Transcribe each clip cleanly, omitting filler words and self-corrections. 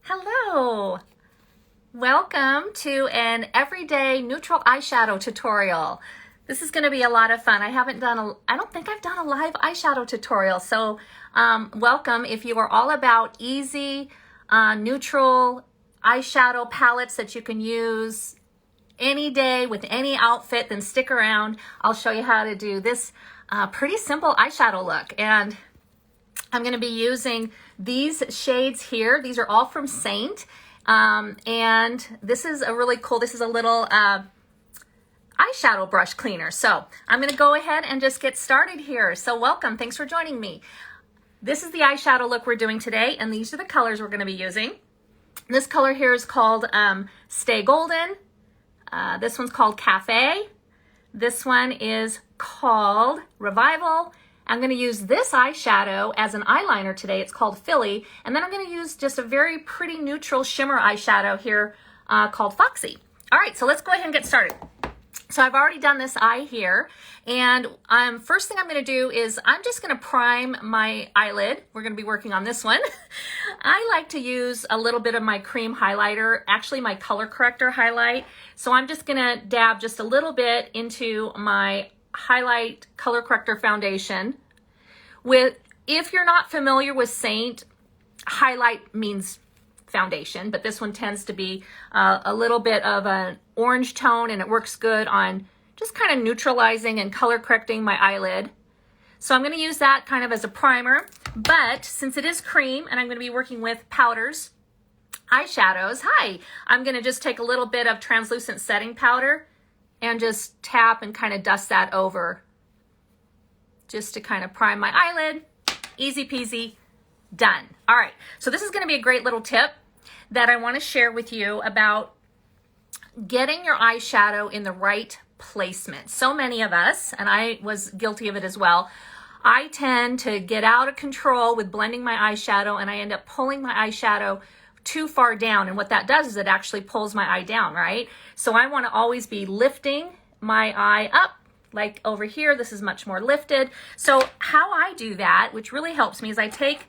Hello! Welcome to an everyday neutral eyeshadow tutorial. This is going to be a lot of fun. I don't think I've done a live eyeshadow tutorial, so welcome. If you are all about easy, neutral eyeshadow palettes that you can use any day with any outfit, then stick around. I'll show you how to do this pretty simple eyeshadow look. And I'm going to be using these shades here. These are all from Seint. And this is a really cool, this is a little eyeshadow brush cleaner. So I'm going to go ahead and just get started here. So welcome. Thanks for joining me. This is the eyeshadow look we're doing today, and these are the colors we're going to be using. This color here is called Stay Golden. This one's called Cafe. This one is called Revival. I'm going to use this eyeshadow as an eyeliner today. It's called Philly. And then I'm going to use just a very pretty neutral shimmer eyeshadow here called Foxy. All right, so let's go ahead and get started. So I've already done this eye here. And first thing I'm going to do is I'm just going to prime my eyelid. We're going to be working on this one. I like to use a little bit of my cream highlighter, actually my color corrector highlight. So I'm just going to dab just a little bit into my highlight color corrector foundation. If you're not familiar with Seint, highlight means foundation, but this one tends to be a little bit of an orange tone, and it works good on just kind of neutralizing and color correcting my eyelid. So I'm going to use that kind of as a primer, but since it is cream and I'm going to be working with powders, eyeshadows, I'm going to just take a little bit of translucent setting powder and just tap and kind of dust that over just to kind of prime my eyelid. Easy peasy, done. All right, so this is going to be a great little tip that I want to share with you about getting your eyeshadow in the right placement. So many of us, and I was guilty of it as well, I tend to get out of control with blending my eyeshadow, and I end up pulling my eyeshadow too far down, and what that does is it actually pulls my eye down, right? So I want to always be lifting my eye up, like over here. This is much more lifted. So how I do that, which really helps me, is I take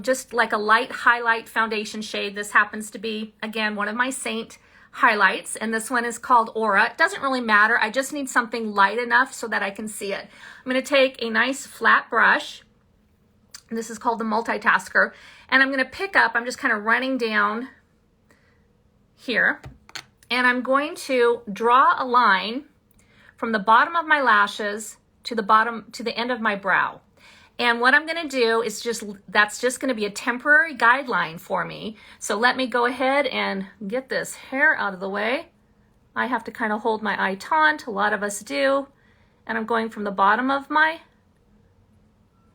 just like a light highlight foundation shade. This happens to be, again, one of my Seint highlights, and this one is called Aura. It doesn't really matter. I just need something light enough so that I can see it. I'm going to take a nice flat brush. This is called the multitasker. And I'm going to pick up, I'm just kind of running down here, and I'm going to draw a line from the bottom of my lashes to the end of my brow. And what I'm going to do is that's just going to be a temporary guideline for me. So let me go ahead and get this hair out of the way. I have to kind of hold my eye taut, a lot of us do. And I'm going from the bottom of my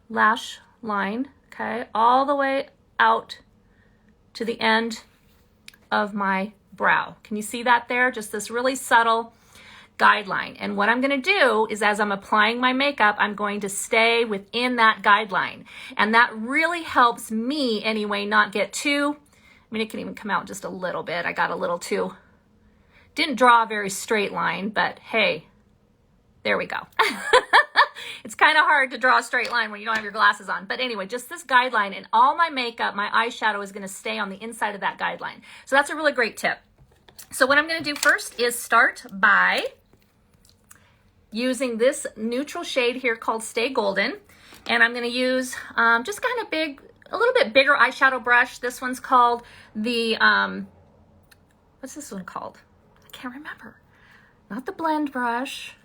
lash line, okay, all the way out to the end of my brow. Can you see that there? Just this really subtle guideline. And what I'm going to do is, as I'm applying my makeup, I'm going to stay within that guideline. And that really helps me anyway not get too, it can even come out just a little bit. I got a little too, didn't draw a very straight line, but hey, there we go. It's kind of hard to draw a straight line when you don't have your glasses on. But anyway, just this guideline, and all my makeup, my eyeshadow is going to stay on the inside of that guideline. So that's a really great tip. So what I'm going to do first is start by using this neutral shade here called Stay Golden. And I'm going to use just kind of a little bit bigger eyeshadow brush. This one's called the, what's this one called? I can't remember. Not the blend brush.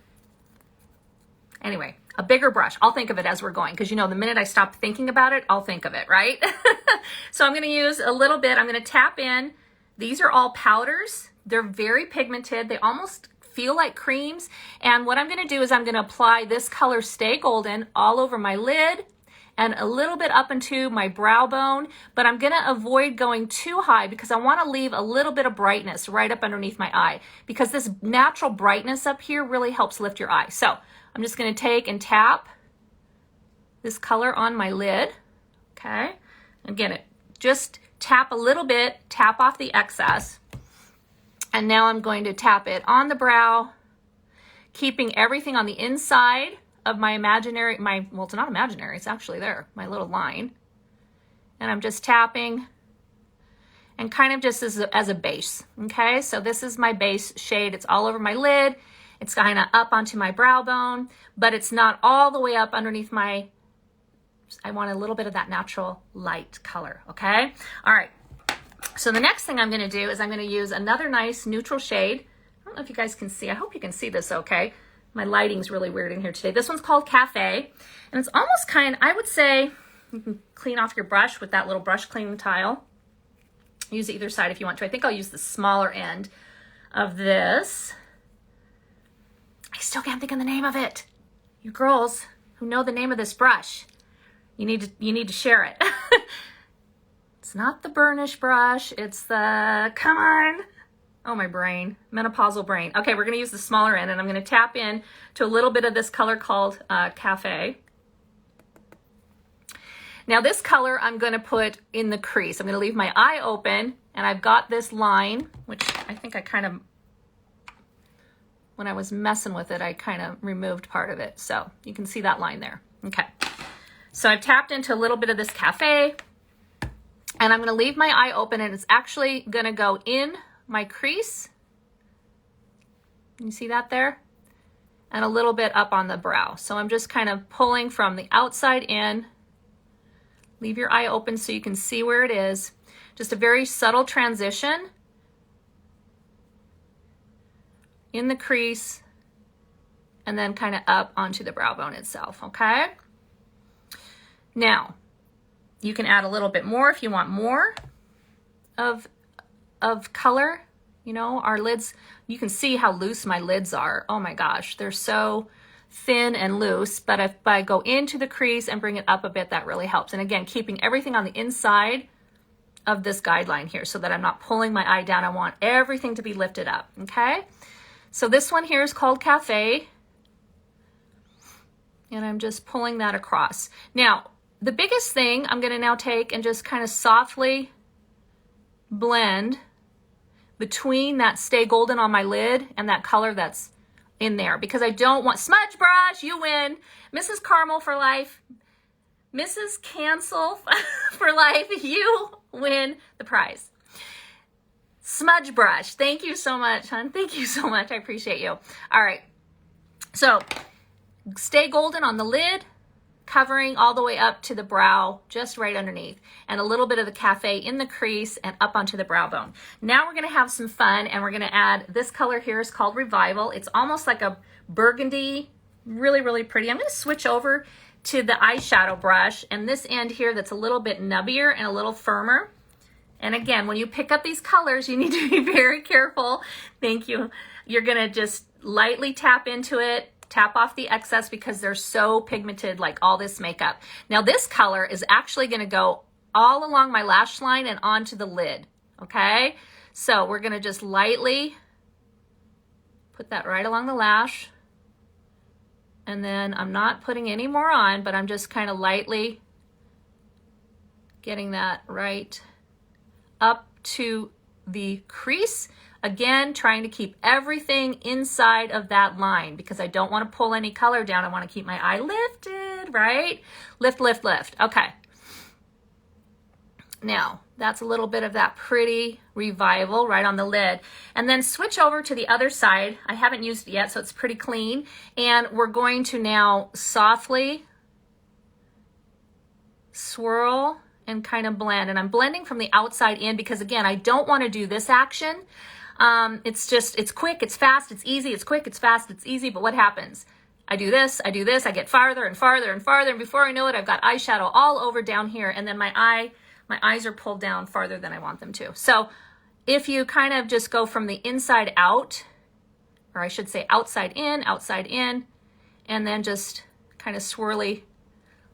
Anyway, a bigger brush. I'll think of it as we're going, because you know the minute I stop thinking about it, I'll think of it, right? So I'm going to use a little bit. I'm going to tap in. These are all powders. They're very pigmented. They almost feel like creams. And what I'm going to do is I'm going to apply this color Stay Golden all over my lid and a little bit up into my brow bone, but I'm going to avoid going too high because I want to leave a little bit of brightness right up underneath my eye, because this natural brightness up here really helps lift your eye. So I'm just going to take and tap this color on my lid, okay? Again, just tap a little bit, tap off the excess, and now I'm going to tap it on the brow, keeping everything on the inside of my imaginary, well, it's not imaginary, it's actually there, my little line. And I'm just tapping and kind of just as a base, okay? So this is my base shade. It's all over my lid. It's kind of up onto my brow bone, but it's not all the way up underneath my, I want a little bit of that natural light color, okay? All right, so the next thing I'm gonna do is I'm gonna use another nice neutral shade. I don't know if you guys can see. I hope you can see this okay. My lighting's really weird in here today. This one's called Cafe, and it's almost kind, I would say, you can clean off your brush with that little brush cleaning tile. Use either side if you want to. I think I'll use the smaller end of this. I still can't think of the name of it. You girls who know the name of this brush, you need to share it. It's not the burnish brush. It's the, come on. Oh, my brain, menopausal brain. Okay, we're gonna use the smaller end, and I'm gonna tap in to a little bit of this color called Cafe. Now this color I'm gonna put in the crease. I'm gonna leave my eye open, and I've got this line, which I think I kind of, when I was messing with it, I kind of removed part of it. So you can see that line there. Okay, so I've tapped into a little bit of this Cafe, and I'm gonna leave my eye open, and it's actually gonna go in my crease. You see that there? And a little bit up on the brow. So I'm just kind of pulling from the outside in. Leave your eye open so you can see where it is. Just a very subtle transition in the crease, and then kind of up onto the brow bone itself, okay? Now, you can add a little bit more if you want more of color. You know, our lids, you can see how loose my lids are. Oh my gosh, they're so thin and loose, but if I go into the crease and bring it up a bit, that really helps. And again, keeping everything on the inside of this guideline here so that I'm not pulling my eye down. I want everything to be lifted up, okay? So this one here is called Cafe, and I'm just pulling that across. Now, the biggest thing I'm gonna now take and just kind of softly blend between that Stay Golden on my lid and that color that's in there, because I don't want, Smudge brush, you win. Mrs. Caramel for life. Mrs. Cancel for life, you win the prize. Smudge brush, thank you so much, hon. Thank you so much, I appreciate you. All right, so Stay Golden on the lid, covering all the way up to the brow, just right underneath, and a little bit of the Cafe in the crease and up onto the brow bone. Now we're gonna have some fun, and we're gonna add, this color here is called Revival. It's almost like a burgundy, really, really pretty. I'm gonna switch over to the eyeshadow brush, and this end here that's a little bit nubbier and a little firmer. And again, when you pick up these colors, you need to be very careful. Thank you. You're gonna just lightly tap into it, tap off the excess, because they're so pigmented, like all this makeup. Now this color is actually gonna go all along my lash line and onto the lid, okay? So we're gonna just lightly put that right along the lash, and then I'm not putting any more on, but I'm just kind of lightly getting that right up to the crease. Again, trying to keep everything inside of that line, because I don't want to pull any color down. I want to keep my eye lifted, right? Lift, lift, lift. Okay. Now, that's a little bit of that pretty Revival right on the lid. And then switch over to the other side. I haven't used it yet, so it's pretty clean. And we're going to now softly swirl and kind of blend. And I'm blending from the outside in, because again, I don't want to do this action. It's quick, it's fast, it's easy, it's quick, it's fast, it's easy, but what happens? I do this, I get farther and farther and farther, and before I know it, I've got eyeshadow all over down here, and then my eyes are pulled down farther than I want them to. So if you kind of just go from the inside out, or I should say outside in, and then just kind of swirly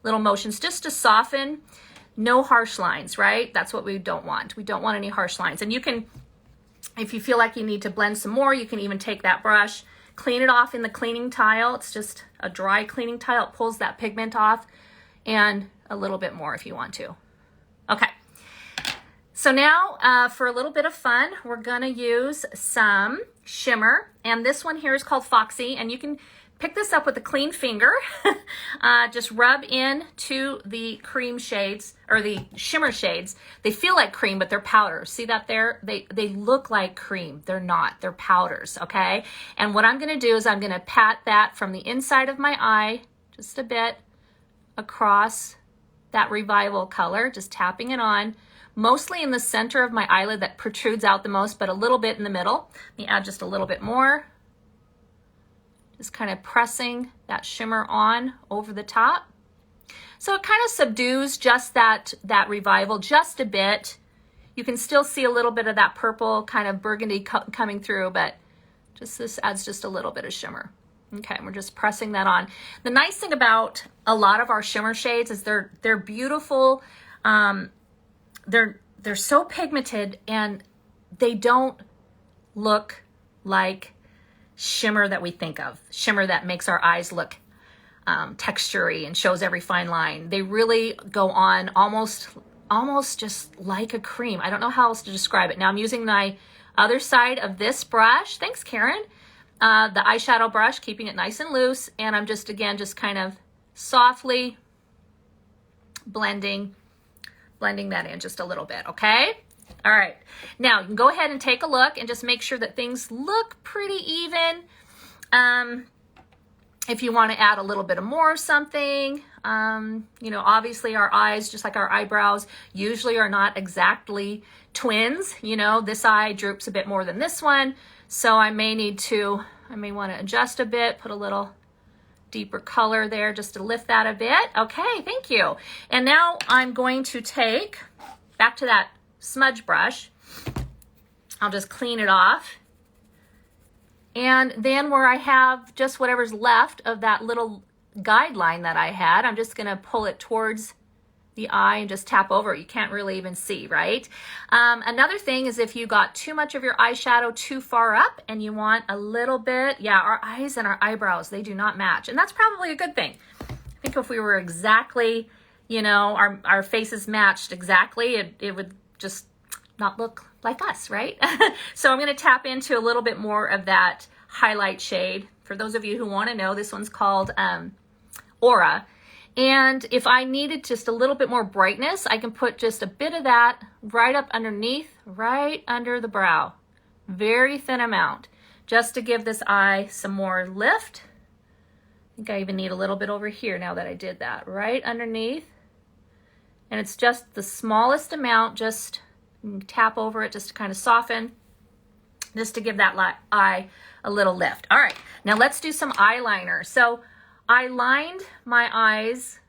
little motions just to soften. No harsh lines, right? That's what we don't want. We don't want any harsh lines. And you can, if you feel like you need to blend some more, you can even take that brush, clean it off in the cleaning tile. It's just a dry cleaning tile. It pulls that pigment off, and a little bit more if you want to. Okay. So now for a little bit of fun, we're gonna use some shimmer. And this one here is called Foxy, and you can pick this up with a clean finger. Just rub into the cream shades or the shimmer shades. They feel like cream, but they're powders. See that there? They look like cream. They're not. They're powders, okay? And what I'm going to do is I'm going to pat that from the inside of my eye just a bit across that Revival color, just tapping it on. Mostly in the center of my eyelid that protrudes out the most, but a little bit in the middle. Let me add just a little bit more. Just kind of pressing that shimmer on over the top. So it kind of subdues just that Revival just a bit. You can still see a little bit of that purple kind of burgundy coming through, but just this adds just a little bit of shimmer. Okay, we're just pressing that on. The nice thing about a lot of our shimmer shades is they're beautiful. They're so pigmented and they don't look like shimmer that we think of, shimmer that makes our eyes look textury and shows every fine line. They really go on almost just like a cream. I don't know how else to describe it. Now I'm using my other side of this brush. Thanks, Karen. The eyeshadow brush, keeping it nice and loose, and I'm just kind of softly blending that in just a little bit, okay? All right, now you can go ahead and take a look and just make sure that things look pretty even. If you want to add a little bit of more of something, you know, obviously our eyes, just like our eyebrows, usually are not exactly twins. You know, this eye droops a bit more than this one, so I may want to adjust a bit, put a little deeper color there just to lift that a bit. Okay, thank you. And now I'm going to take, back to that smudge brush, I'll just clean it off. And then where I have just whatever's left of that little guideline that I had, I'm just gonna pull it towards the eye and just tap over it. You can't really even see, right? Another thing is if you got too much of your eyeshadow too far up and you want a little bit, yeah, our eyes and our eyebrows, they do not match. And that's probably a good thing. I think if we were exactly, you know, our faces matched exactly, it would just not look like us, right? So I'm gonna tap into a little bit more of that highlight shade. For those of you who wanna know, this one's called Aura. And if I needed just a little bit more brightness, I can put just a bit of that right up underneath, right under the brow. Very thin amount, just to give this eye some more lift. I think I even need a little bit over here now that I did that, right underneath. And it's just the smallest amount, just tap over it just to kind of soften, just to give that eye a little lift. All right, now let's do some eyeliner. So I lined my eyes,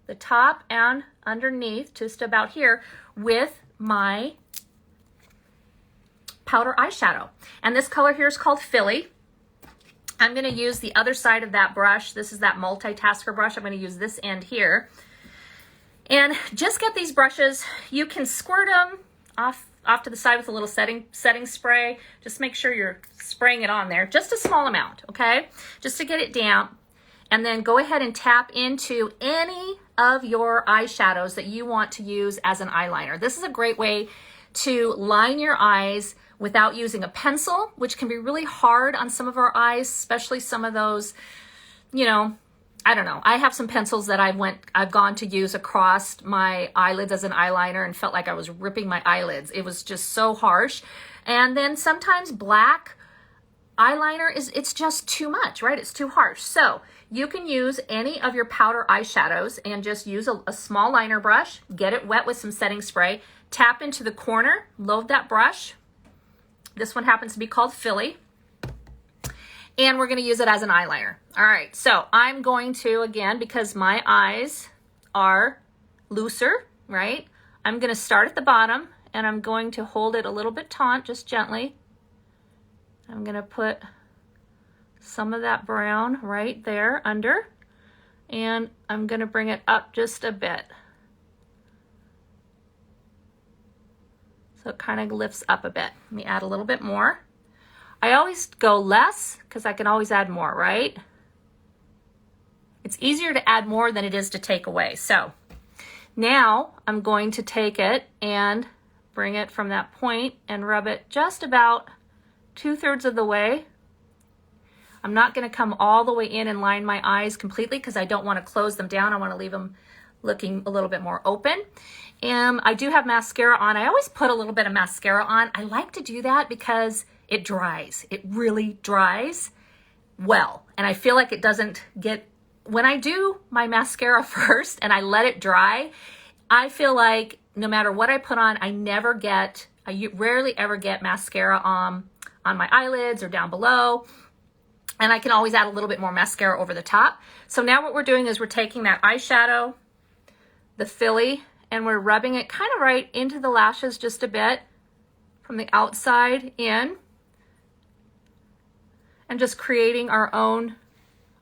the top and underneath, just about here, with my powder eyeshadow. And this color here is called Philly. I'm gonna use the other side of that brush. This is that multitasker brush. I'm gonna use this end here. And just get these brushes. You can squirt them off to the side with a little setting spray. Just make sure you're spraying it on there. Just a small amount, okay? Just to get it down. And then go ahead and tap into any of your eyeshadows that you want to use as an eyeliner. This is a great way to line your eyes without using a pencil, which can be really hard on some of our eyes, especially some of those, you know, I don't know. I have some pencils that I've gone to use across my eyelids as an eyeliner and felt like I was ripping my eyelids. It was just so harsh. And then sometimes black eyeliner it's just too much, right? It's too harsh. So you can use any of your powder eyeshadows and just use a small liner brush, get it wet with some setting spray, tap into the corner, load that brush. This one happens to be called Philly. And we're gonna use it as an eyeliner. All right, so I'm going to, again, because my eyes are looser, right? I'm gonna start at the bottom and I'm going to hold it a little bit taut, just gently. I'm gonna put some of that brown right there under, and I'm gonna bring it up just a bit. So it kind of lifts up a bit. Let me add a little bit more. I always go less because I can always add more, right? It's easier to add more than it is to take away. So now I'm going to take it and bring it from that point and rub it just about 2/3 of the way. I'm not going to come all the way in and line my eyes completely because I don't want to close them down. I want to leave them looking a little bit more open. And I do have mascara on. I always put a little bit of mascara on. I like to do that because it dries. It really dries well. And I feel like it doesn't get, when I do my mascara first and I let it dry, I feel like no matter what I put on, I rarely ever get mascara on my eyelids or down below. And I can always add a little bit more mascara over the top. So now what we're doing is we're taking that eyeshadow, the filly, and we're rubbing it kind of right into the lashes just a bit from the outside in, and just creating our own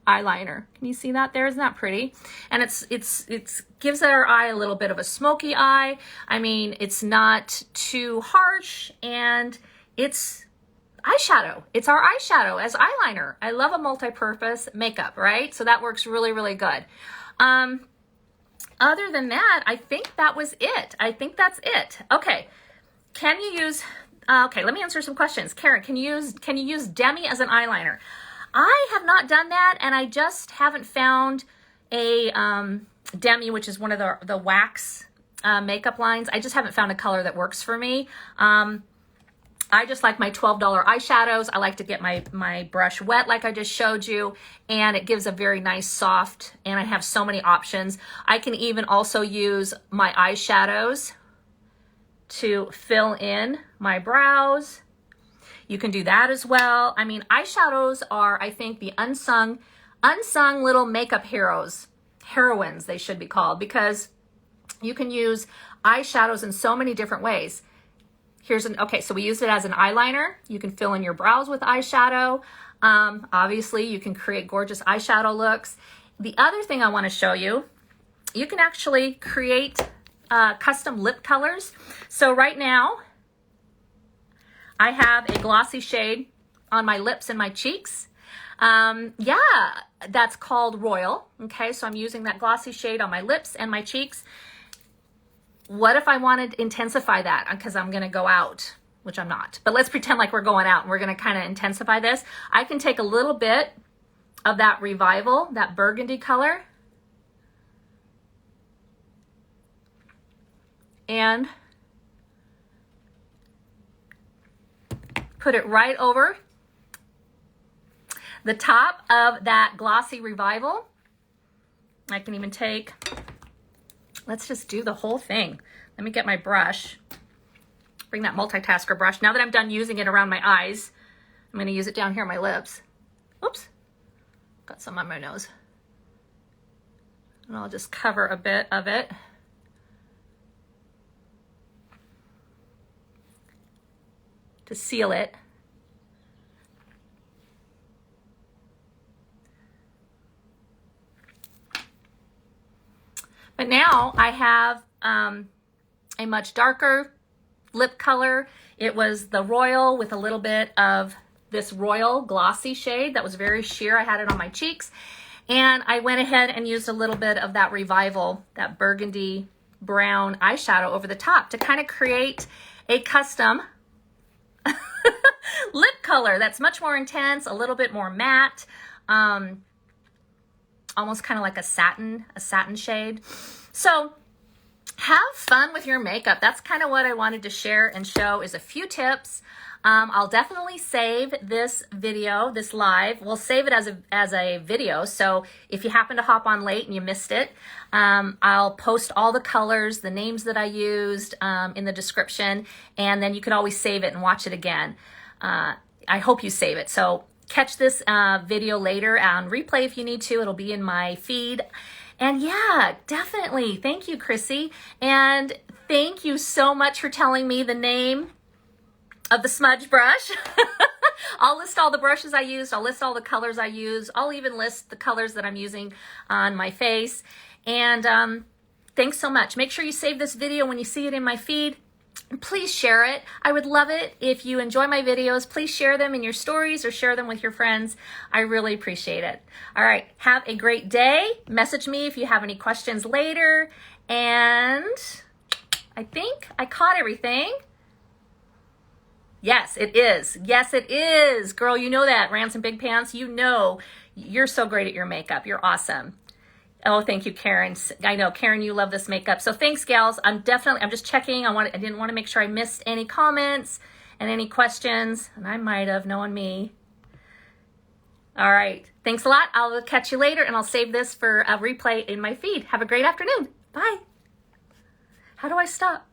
eyeliner. Can you see that there? Isn't that pretty? And it gives our eye a little bit of a smoky eye. I mean, it's not too harsh, and it's eyeshadow. It's our eyeshadow as eyeliner. I love a multi-purpose makeup, right? So that works really, really good. Other than that, I think that was it. I think that's it. Okay. Can you use, okay, let me answer some questions. Karen, can you use Demi as an eyeliner? I have not done that, and I just haven't found a Demi, which is one of the wax makeup lines. I just haven't found a color that works for me. I just like my $12 eyeshadows. I like to get my brush wet like I just showed you, and it gives a very nice soft, and I have so many options. I can even also use my eyeshadows to fill in my brows. You can do that as well. I mean, eyeshadows are, I think, the unsung little makeup heroines they should be called, because you can use eyeshadows in so many different ways. Okay, so we used it as an eyeliner. You can fill in your brows with eyeshadow. Obviously, you can create gorgeous eyeshadow looks. The other thing I want to show you, you can actually create custom lip colors. So right now, I have a glossy shade on my lips and my cheeks. Yeah, that's called Royal. Okay, so I'm using that glossy shade on my lips and my cheeks. What if I wanted to intensify that? Because I'm going to go out, which I'm not. But let's pretend like we're going out and we're going to kind of intensify this. I can take a little bit of that Revival, that burgundy color, and put it right over the top of that glossy Revival. I can even take, let's just do the whole thing. Let me get my brush, bring that multitasker brush. Now that I'm done using it around my eyes, I'm going to use it down here on my lips. Oops, got some on my nose. And I'll just cover a bit of it. To seal it. But now I have a much darker lip color. It was the Royal with a little bit of this Royal glossy shade that was very sheer. I had it on my cheeks. And I went ahead and used a little bit of that Revival, that burgundy brown eyeshadow over the top to kind of create a custom lip color that's much more intense, a little bit more matte, almost kind of like a satin shade. So have fun with your makeup. That's kind of what I wanted to share and show, is a few tips. I'll definitely save this video, this live. We'll save it as a video. So if you happen to hop on late and you missed it, I'll post all the colors, the names that I used in the description, and then you can always save it and watch it again. I hope you save it. So catch this video later on replay if you need to. It'll be in my feed. And yeah, definitely. Thank you, Chrissy. And thank you so much for telling me the name of the Smudge brush. I'll list all the brushes I used. I'll list all the colors I use. I'll even list the colors that I'm using on my face. And thanks so much. Make sure you save this video when you see it in my feed. Please share it. I would love it if you enjoy my videos. Please share them in your stories or share them with your friends. I really appreciate it. All right. Have a great day. Message me if you have any questions later. And I think I caught everything. Yes, it is. Yes, it is. Girl, you know that. Rants and Big Pants, you know you're so great at your makeup. You're awesome. Oh, thank you, Karen. I know, Karen, you love this makeup. So thanks, gals. I'm just checking. I didn't want to make sure I missed any comments and any questions. And I might have, knowing me. All right. Thanks a lot. I'll catch you later, and I'll save this for a replay in my feed. Have a great afternoon. Bye. How do I stop?